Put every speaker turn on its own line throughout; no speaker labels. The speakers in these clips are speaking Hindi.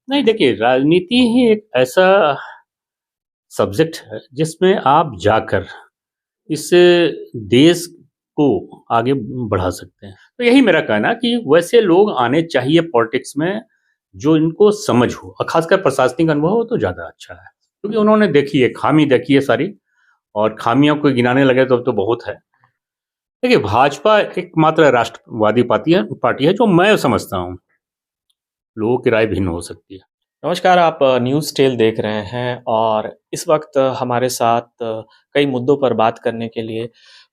नहीं देखिए, राजनीति ही एक ऐसा सब्जेक्ट है जिसमें आप जाकर इससे देश को आगे बढ़ा सकते हैं। तो यही मेरा कहना है कि वैसे लोग आने चाहिए पॉलिटिक्स में जो इनको समझ हो और खासकर प्रशासनिक अनुभव हो तो ज़्यादा अच्छा है। क्योंकि उन्होंने देखी है, खामी देखी है सारी और खामियों को गिनाने लगे तो अब तो बहुत है। देखिए, भाजपा एकमात्र राष्ट्रवादी पार्टी है जो मैं समझता हूँ, लोगों की राय भिन्न हो सकती है।
नमस्कार, आप न्यूज़ टेल देख रहे हैं और इस वक्त हमारे साथ कई मुद्दों पर बात करने के लिए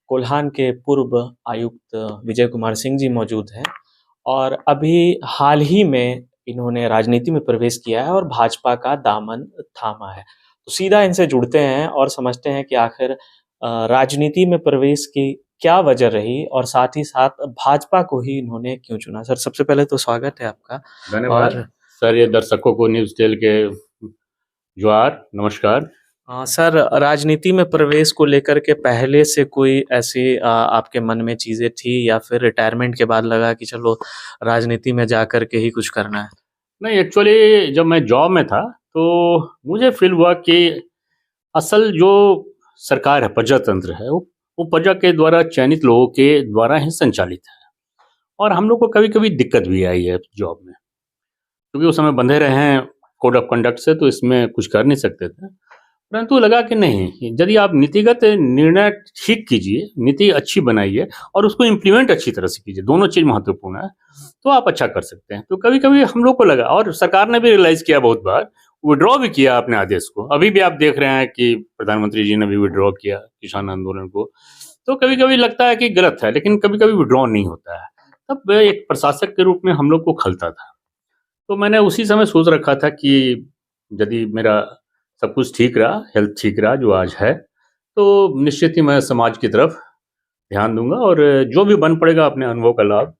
कोल्हान के पूर्व आयुक्त विजय कुमार सिंह जी मौजूद हैं और अभी हाल ही में इन्होंने राजनीति में प्रवेश किया है और भाजपा का दामन थामा है। तो सीधा इनसे जुड़ते हैं और समझते हैं कि आखिर राजनीति में प्रवेश की क्या वजह रही और साथ ही साथ भाजपा को ही इन्होंने क्यों चुना? सर, सबसे पहले तो स्वागत है आपका।
धन्यवाद।
और
सर, ये दर्शकों को न्यूज़ टेल के जोहार, नमस्कार।
सर, राजनीति में प्रवेश को लेकर के पहले से कोई ऐसी आपके मन में चीज़ें थी या फिर रिटायरमेंट के बाद लगा कि चलो राजनीति में जाकर के ही कुछ करना है?
नहीं, एक्चुअली जब मैं जॉब में था तो मुझे फ़ील हुआ कि असल जो सरकार है, प्रजातंत्र है, वो प्रजा के द्वारा चयनित लोगों के द्वारा ही संचालित है। और हम लोग को कभी-कभी दिक्कत भी आई है जॉब में, क्योंकि उस समय बंधे रहे हैं कोड ऑफ कंडक्ट से, तो इसमें कुछ कर नहीं सकते थे। परंतु लगा कि नहीं, यदि आप नीतिगत निर्णय ठीक कीजिए, नीति अच्छी बनाइए और उसको इम्प्लीमेंट अच्छी तरह से कीजिए, दोनों चीज़ महत्वपूर्ण है, तो आप अच्छा कर सकते हैं। तो कभी-कभी हम लोग को लगा और सरकार ने भी रियलाइज़ किया बहुत बार, विथड्रॉ भी किया अपने आदेश को। अभी भी आप देख रहे हैं कि प्रधानमंत्री जी ने भी विथड्रॉ किया किसान आंदोलन को। तो कभी-कभी लगता है कि गलत है, लेकिन कभी-कभी विथड्रॉ नहीं होता है। तब एक प्रशासक के रूप में हम लोग को खलता था। तो मैंने उसी समय सोच रखा था कि यदि मेरा सब कुछ ठीक रहा, हेल्थ ठीक रहा जो आज है, तो निश्चित ही मैं समाज की तरफ ध्यान दूँगा और जो भी बन पड़ेगा अपने अनुभव का लाभ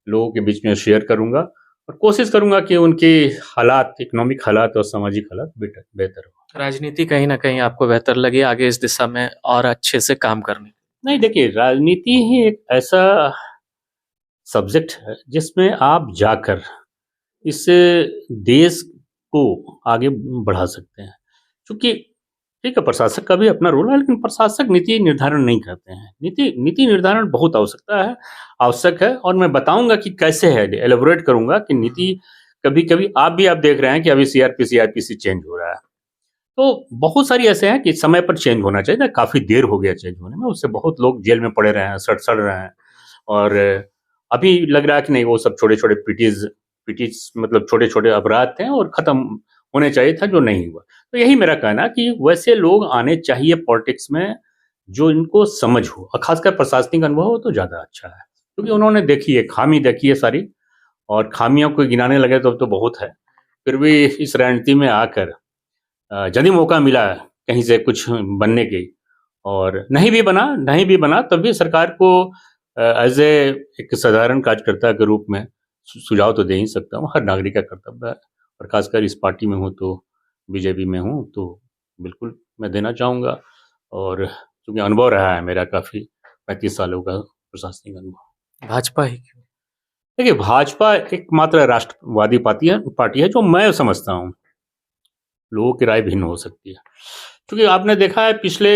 लोगों के बीच में शेयर करूँगा और कोशिश करूँगा कि उनके हालात, इकोनॉमिक हालात और सामाजिक हालात बेहतर हो।
राजनीति कहीं न कहीं आपको बेहतर लगी आगे इस दिशा में और अच्छे से काम करने?
नहीं देखिए, राजनीति ही एक ऐसा सब्जेक्ट है जिसमें आप जाकर इससे देश को आगे बढ़ा सकते हैं। क्योंकि ठीक है, प्रशासक का भी अपना रोल है, लेकिन प्रशासक नीति निर्धारण नहीं करते हैं। नीति नीति निर्धारण बहुत आवश्यक है और मैं बताऊँगा कि कैसे है, एलैबोरेट करूँगा कि नीति कभी-कभी आप देख रहे हैं कि अभी सीआरपीसी चेंज हो रहा है। तो बहुत सारी ऐसे हैं कि समय पर चेंज होना चाहिए था, काफ़ी देर हो गया चेंज होने में, उससे बहुत लोग जेल में पड़े रहे हैं, सड़ रहे हैं और अभी लग रहा है कि नहीं, वो सब छोटे-छोटे पिटीज़ मतलब छोटे-छोटे अपराध थे और खत्म होने चाहिए था, जो नहीं हुआ। तो यही मेरा कहना है कि वैसे लोग आने चाहिए पॉलिटिक्स में जो इनको समझ हो और खासकर प्रशासनिक अनुभव हो तो ज़्यादा अच्छा है। क्योंकि उन्होंने देखी है, खामी देखी है सारी और खामियों को गिनाने लगे तो अब तो बहुत है। फिर भी इस राजनीति में आकर यदि मौका मिला कहीं से कुछ बनने की और नहीं भी बना तब भी सरकार को एज़ ए एक साधारण कार्यकर्ता के रूप में सुझाव तो दे ही सकता हूँ, हर नागरिक का कर्तव्य है और खासकर इस पार्टी में हूँ तो बीजेपी में हूँ तो बिल्कुल मैं देना चाहूँगा और चूँकि अनुभव रहा है मेरा काफ़ी 35 सालों का प्रशासनिक अनुभव।
भाजपा ही क्यों?
देखिए, भाजपा एकमात्र राष्ट्रवादी पार्टी है जो मैं समझता हूँ, लोगों की राय भिन्न हो सकती है। क्योंकि आपने देखा है पिछले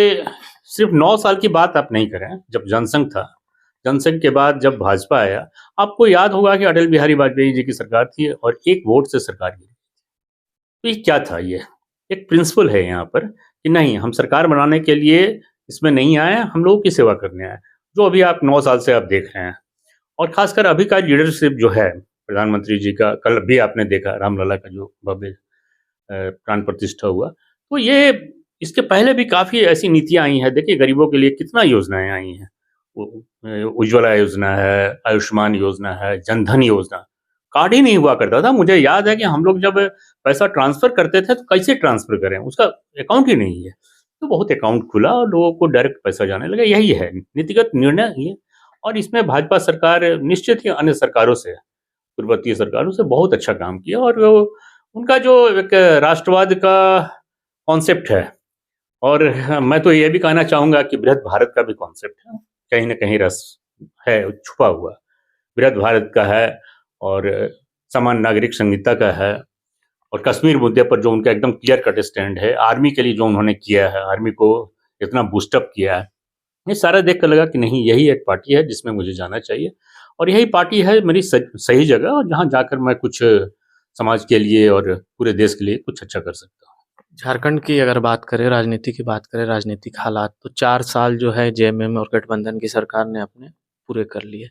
सिर्फ 9 साल की बात आप नहीं करें, जब जनसंघ था, जनसंघ के बाद जब भाजपा आया, आपको याद होगा कि अटल बिहारी वाजपेयी जी की सरकार थी और 1 वोट से सरकार गिरी। तो ये क्या था ये? एक प्रिंसिपल है यहाँ पर कि नहीं, हम सरकार बनाने के लिए इसमें नहीं आए हैं, हम लोगों की सेवा करने आए हैं। जो अभी आप 9 साल से आप देख रहे हैं और खासकर अभी का लीडरशिप जो है, प्रधानमंत्री जी का कल भी आपने देखा रामलला का जो भव्य प्राण प्रतिष्ठा हुआ। तो ये इसके पहले भी काफ़ी ऐसी नीतियाँ आई हैं। देखिए, गरीबों के लिए कितना योजनाएँ आई हैं। उज्ज्वला योजना है, आयुष्मान योजना है, जनधन योजना। कार्ड ही नहीं हुआ करता था। मुझे याद है कि हम लोग जब पैसा ट्रांसफ़र करते थे तो कैसे ट्रांसफ़र करें? उसका अकाउंट ही नहीं है। तो बहुत अकाउंट खुला और लोगों को डायरेक्ट पैसा जाने लगा। यही है नीतिगत निर्णय ये और इसमें भाजपा सरकार निश्चित ही अन्य सरकारों से, पूर्ववर्तीय सरकारों से बहुत अच्छा काम किया और वो उनका जो एक राष्ट्रवाद का कॉन्सेप्ट है और मैं तो ये भी कहना चाहूँगा कि बृहत भारत का भी कॉन्सेप्ट है, कहीं न कहीं रस है छुपा हुआ। बृहत भारत का है और समान नागरिक संहिता का है और कश्मीर मुद्दे पर जो उनका एकदम क्लियर कट स्टैंड है, आर्मी के लिए जो उन्होंने किया है, आर्मी को इतना बूस्टअप किया है, ये सारा देख कर लगा कि नहीं, यही एक पार्टी है जिसमें मुझे जाना चाहिए और यही पार्टी है मेरी सही जगह, और जहाँ जाकर मैं कुछ समाज के लिए और पूरे देश के लिए कुछ अच्छा कर सकता हूँ।
झारखंड की अगर बात करें, राजनीति की बात करें, राजनीतिक हालात, तो 4 साल जो है जेएमएम और गठबंधन की सरकार ने अपने पूरे कर लिए।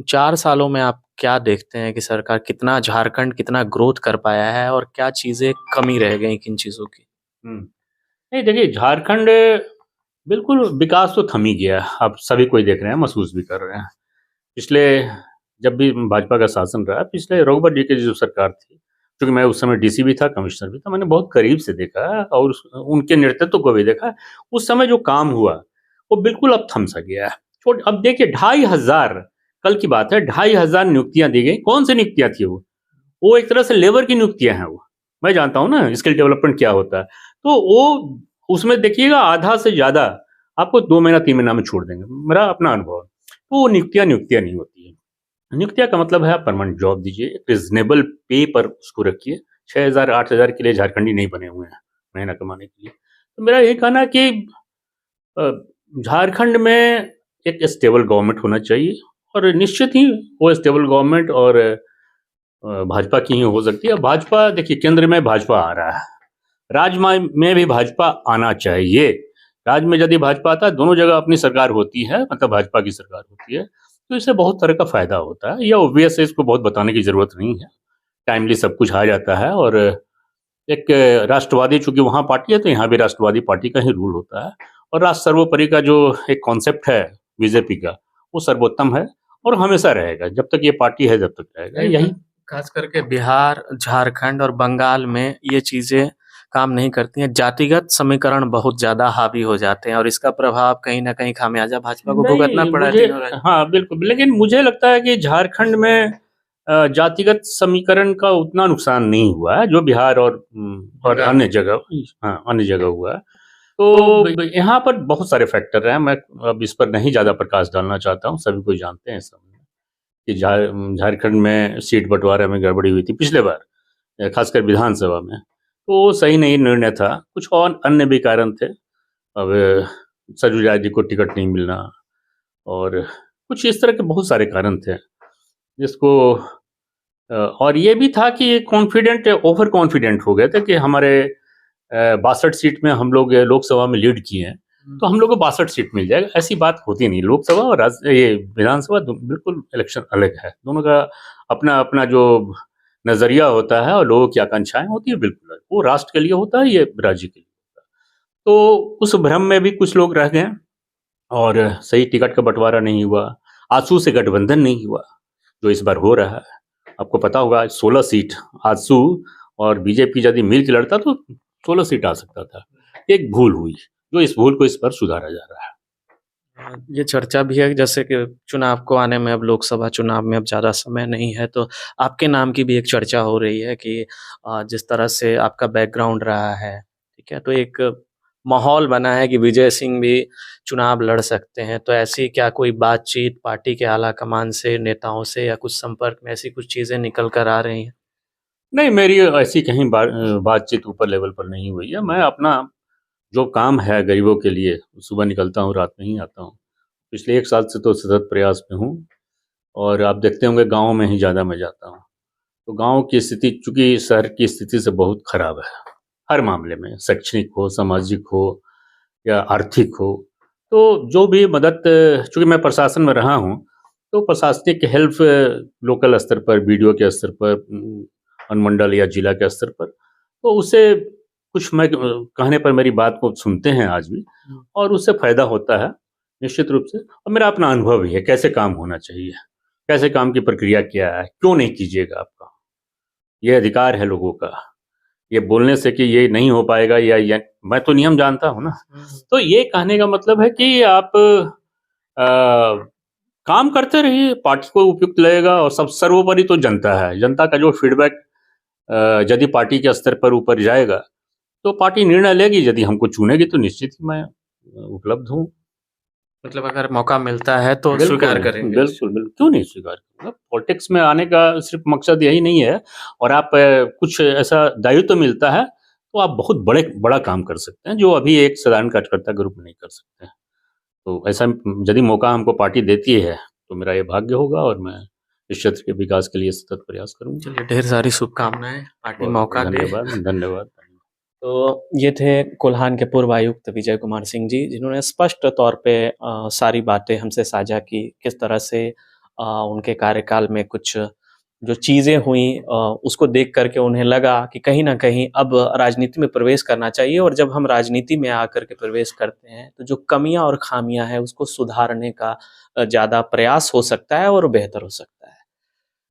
4 सालों में आप क्या देखते हैं कि सरकार कितना, झारखंड कितना ग्रोथ कर पाया है और क्या चीज़ें कमी रह गई किन चीज़ों की?
नहीं देखिए, झारखंड बिल्कुल विकास तो थम ही गया, अब सभी कोई देख रहे हैं, महसूस भी कर रहे हैं। पिछले जब भी भाजपा का शासन रहा, पिछले रघुवर जी की जो सरकार थी, क्योंकि मैं उस समय डीसी भी था, कमिश्नर भी था, मैंने बहुत करीब से देखा और उनके नेतृत्व को भी देखा। उस समय जो काम हुआ वो बिल्कुल अब थम सा गया है। छोड़, अब देखिए 2500, कल की बात है, 2500 नियुक्तियां दी गई। कौन सी नियुक्तियां थी वो एक तरह से लेबर की नियुक्तियां हैं। वो मैं जानता हूँ ना स्किल डेवलपमेंट क्या होता है, तो वो उसमें देखिएगा आधा से ज्यादा आपको 2 महीना 3 महीना में छोड़ देंगे, मेरा अपना अनुभव है। तो वो नियुक्तियां नियुक्तियां नहीं होती है। नियुक्तियां का मतलब है आप परमानेंट जॉब दीजिए, रिजनेबल पे पर उसको रखिए। 6000 8000 के लिए झारखंडी नहीं बने हुए हैं महीना कमाने के लिए। तो मेरा ये कहना है कि अ, झारखंड में एक स्टेबल गवर्नमेंट होना चाहिए और निश्चित ही वो स्टेबल गवर्नमेंट और भाजपा की ही हो सकती है। भाजपा देखिए, केंद्र में भाजपा आ रहा है, राज्य में भी भाजपा आना चाहिए। राज्य में यदि भाजपा आता है, दोनों जगह अपनी सरकार होती है, मतलब भाजपा की सरकार होती है, तो इससे बहुत तरह का फायदा होता है। यह ऑब्वियस है, इसको बहुत बताने की जरूरत नहीं है, टाइमली सब कुछ आ जाता है। और एक राष्ट्रवादी, चूंकि वहाँ पार्टी है तो यहाँ भी राष्ट्रवादी पार्टी का ही रूल होता है, और राष्ट्र सर्वोपरि का जो एक कॉन्सेप्ट है बीजेपी का, वो सर्वोत्तम है और हमेशा रहेगा, जब तक ये पार्टी है जब तक रहेगा। यही
खास करके बिहार, झारखंड और बंगाल में ये चीज़ें काम नहीं करती हैं। जातिगत समीकरण बहुत ज़्यादा हावी हो जाते हैं और इसका प्रभाव कहीं न कहीं खामियाजा भाजपा को भुगतना
नहीं
पड़ा है
मुझे,
तीनों राज्य।
हाँ बिल्कुल, लेकिन मुझे लगता है कि झारखंड में जातिगत समीकरण का उतना नुकसान नहीं हुआ है जो बिहार और अन्य जगह, हाँ अन्य जगह हुआ है। तो यहाँ पर बहुत सारे फैक्टर हैं, मैं अब इस पर नहीं ज़्यादा प्रकाश डालना चाहता हूँ, सभी कोई जानते हैं इस समय कि झारखंड में सीट बंटवारे में गड़बड़ी हुई थी पिछले बार, खासकर विधानसभा में, तो वो सही नहीं निर्णय था। कुछ और अन्य भी कारण थे, अब सरयू राय जी को टिकट नहीं मिलना और कुछ इस तरह के बहुत सारे कारण थे जिसको और ये भी था कि कॉन्फिडेंट, ओवर कॉन्फिडेंट हो गए थे कि हमारे 62 सीट में हम लोग लोकसभा में लीड किए हैं, तो हम लोग को 62 सीट मिल जाएगा, ऐसी बात होती नहीं। लोकसभा और ये विधानसभा बिल्कुल इलेक्शन अलग है, दोनों का अपना अपना जो नजरिया होता है और लोगों की आकांक्षाएं होती है बिल्कुल अलग। वो राष्ट्र के लिए होता है, ये राज्य के लिए होता है। तो उस भ्रम में भी कुछ लोग रह गए और सही टिकट का बंटवारा नहीं हुआ, आजसू से गठबंधन नहीं हुआ जो इस बार हो रहा है। आपको पता होगा 16 सीट आजसू और बीजेपी यदि मिल के लड़ता तो 16 सीट आ सकता था। एक भूल हुई, जो इस भूल को इस बार सुधारा जा रहा है।
ये चर्चा भी है जैसे कि चुनाव को आने में, अब लोकसभा चुनाव में अब ज़्यादा समय नहीं है, तो आपके नाम की भी एक चर्चा हो रही है कि जिस तरह से आपका बैकग्राउंड रहा है, ठीक है? तो एक माहौल बना है कि विजय सिंह भी चुनाव लड़ सकते हैं, तो ऐसी क्या कोई बातचीत पार्टी के आला कमान से, नेताओं से या कुछ संपर्क में ऐसी कुछ चीज़ें निकल कर आ रही हैं?
नहीं, मेरी ऐसी कहीं बातचीत ऊपर लेवल पर नहीं हुई है। मैं अपना जो काम है गरीबों के लिए, सुबह निकलता हूँ, रात में ही आता हूँ। पिछले 1 साल से तो सतत प्रयास में हूँ और आप देखते होंगे गाँव में ही ज़्यादा मैं जाता हूँ। तो गाँव की स्थिति चूँकि शहर की स्थिति से बहुत खराब है, हर मामले में, शैक्षणिक हो, सामाजिक हो या आर्थिक हो। तो जो भी मदद, चूँकि मैं प्रशासन में रहा हूँ, तो प्रशासनिक हेल्प लोकल स्तर पर, बीडीओ के स्तर पर, अनुमंडल या जिला के स्तर पर, तो उससे कुछ मैं कहने पर मेरी बात को सुनते हैं आज भी और उससे फ़ायदा होता है निश्चित रूप से। और मेरा अपना अनुभव भी है कैसे काम होना चाहिए, कैसे काम की प्रक्रिया क्या है, क्यों नहीं कीजिएगा आप काम। ये अधिकार है लोगों का, ये बोलने से कि ये नहीं हो पाएगा या ये, मैं तो नियम जानता हूँ ना। तो ये कहने का मतलब है कि आप काम करते रहिए, पार्टी को उपयुक्त लगेगा और सब सर्वोपरि तो जनता है। जनता का जो फीडबैक यदि पार्टी के स्तर पर ऊपर जाएगा, तो पार्टी निर्णय लेगी, यदि हमको चुनेगी तो निश्चित ही मैं उपलब्ध हूँ।
मतलब अगर मौका मिलता है तो
बिल्कुल,
स्वीकार करेंगे।
बिल्कुल, बिल्कुल, क्यों नहीं स्वीकार करूँगा? पॉलिटिक्स में आने का सिर्फ़ मकसद यही नहीं है और आप कुछ ऐसा दायित्व मिलता है, तो आप बहुत बड़ा काम कर सकते हैं, जो अभी एक साधारण कार्यकर्ता के रूप में नहीं कर सकते हैं। तो ऐसा यदि मौका हमको पार्टी देती है, तो मेरा ये भाग्य होगा और मैं इस क्षेत्र के विकास के लिए सतत प्रयास करूँगा।
चलिए, ढेर सारी शुभकामनाएँ, पार्टी
बहुत
मौका दे।
धन्यवाद, धन्यवाद।
तो ये थे कोल्हान के पूर्व आयुक्त विजय कुमार सिंह जी, जिन्होंने स्पष्ट तौर पे सारी बातें हमसे साझा की, किस तरह से उनके कार्यकाल में कुछ जो चीज़ें हुईं उसको देख कर के उन्हें लगा कि कहीं न कहीं अब राजनीति में प्रवेश करना चाहिए, और जब हम राजनीति में आकर के प्रवेश करते हैं, तो जो कमियाँ और ख़ामियाँ हैं, उसको सुधारने का ज़्यादा प्रयास हो सकता है और बेहतर हो सकता है।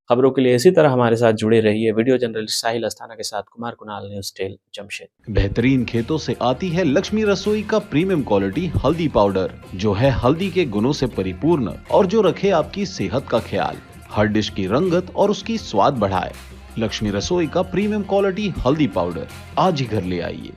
खबरों के लिए इसी तरह हमारे साथ जुड़े रहिए। वीडियो जर्नलिस्ट साहिल अस्थाना के साथ कुमार कुणाल, न्यूज़ टेल, जमशेदपुर।
बेहतरीन खेतों से आती है लक्ष्मी रसोई का प्रीमियम क्वालिटी हल्दी पाउडर, जो है हल्दी के गुणों से परिपूर्ण और जो रखे आपकी सेहत का ख्याल, हर डिश की रंगत और उसकी स्वाद बढ़ाए। लक्ष्मी रसोई का प्रीमियम क्वालिटी हल्दी पाउडर आज ही घर ले आइए।